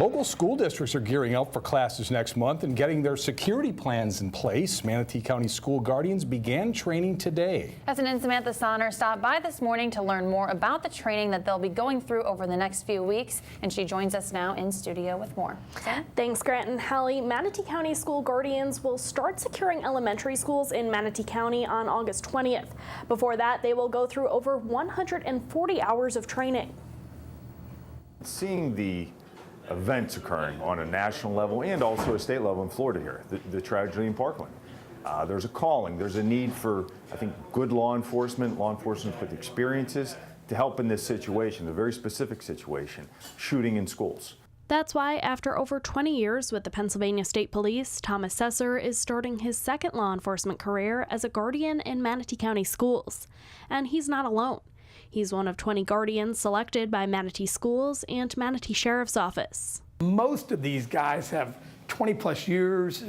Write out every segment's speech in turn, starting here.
Local school districts are gearing up for classes next month and getting their security plans in place. Manatee County School Guardians began training today. SNN Samantha Sonner stopped by this morning to learn more about the training that they'll be going through over the next few weeks, and she joins us now in studio with more. Sam? Thanks, Grant and Hallie. Manatee County School Guardians will start securing elementary schools in Manatee County on August 20th. Before that, they will go through over 140 hours of training. Seeing the events occurring on a national level and also a state level in Florida here, the tragedy in Parkland. There's a calling, there's a need for, I think, good law enforcement with experiences to help in this situation, a very specific situation, shooting in schools. That's why, after over 20 years with the Pennsylvania State Police, Thomas Cessar is starting his second law enforcement career as a guardian in Manatee County schools. And he's not alone. He's one of 20 guardians selected by Manatee Schools and Manatee Sheriff's Office. Most of these guys have 20-plus years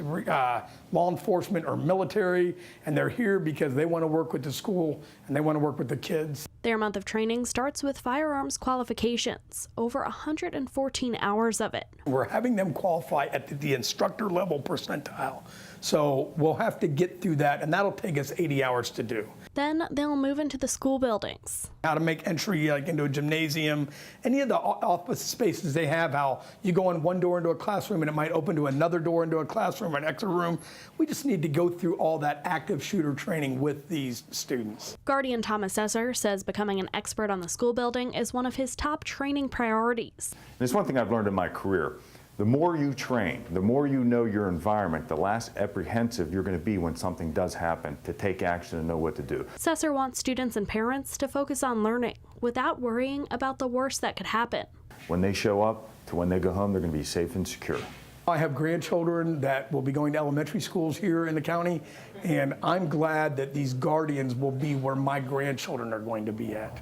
law enforcement or military, and they're here because they want to work with the school and they want to work with the kids. Their month of training starts with firearms qualifications, over 114 hours of it. We're having them qualify at the instructor level percentile. So we'll have to get through that, and that'll take us 80 hours to do. Then they'll move into the school buildings. How to make entry like into a gymnasium, any of the office spaces they have, how you go in one door into a classroom and it might open to another door into a classroom, an extra room. We just need to go through all that active shooter training with these students. Guardian Thomas Cessar says becoming an expert on the school building is one of his top training priorities. And it's one thing I've learned in my career. The more you train, the more you know your environment, the less apprehensive you're going to be when something does happen, to take action and know what to do. Cessar wants students and parents to focus on learning without worrying about the worst that could happen. When they show up to when they go home, they're going to be safe and secure. I have grandchildren that will be going to elementary schools here in the county, and I'm glad that these guardians will be where my grandchildren are going to be at.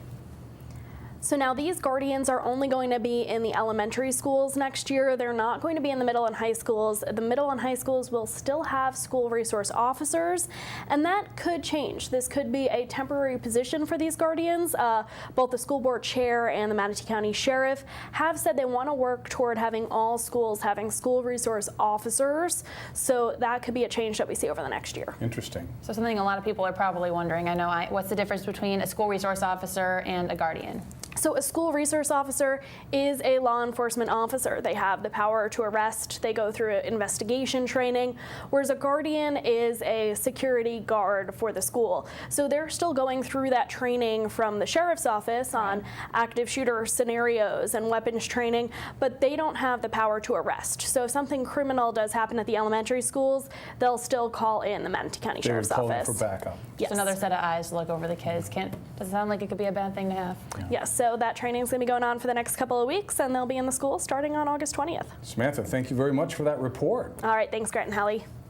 So now these guardians are only going to be in the elementary schools next year. They're not going to be in the middle and high schools. The middle and high schools will still have school resource officers, and that could change. This could be a temporary position for these guardians. Both the school board chair and the Manatee County Sheriff have said they want to work toward having all schools having school resource officers. So that could be a change that we see over the next year. Interesting. So something a lot of people are probably wondering, what's the difference between a school resource officer and a guardian? So a school resource officer is a law enforcement officer. They have the power to arrest. They go through investigation training, whereas a guardian is a security guard for the school. So they're still going through that training from the sheriff's office on active shooter scenarios and weapons training, but they don't have the power to arrest. So if something criminal does happen at the elementary schools, they'll still call in the Manatee County Sheriff's Office. For backup. Yes. Just another set of eyes to look over the kids. Doesn't sound like it could be a bad thing to have. Yeah. Yes, so that training is going to be going on for the next couple of weeks, and they'll be in the school starting on August 20th. Samantha, thank you very much for that report. All right, thanks, Grant and Hallie.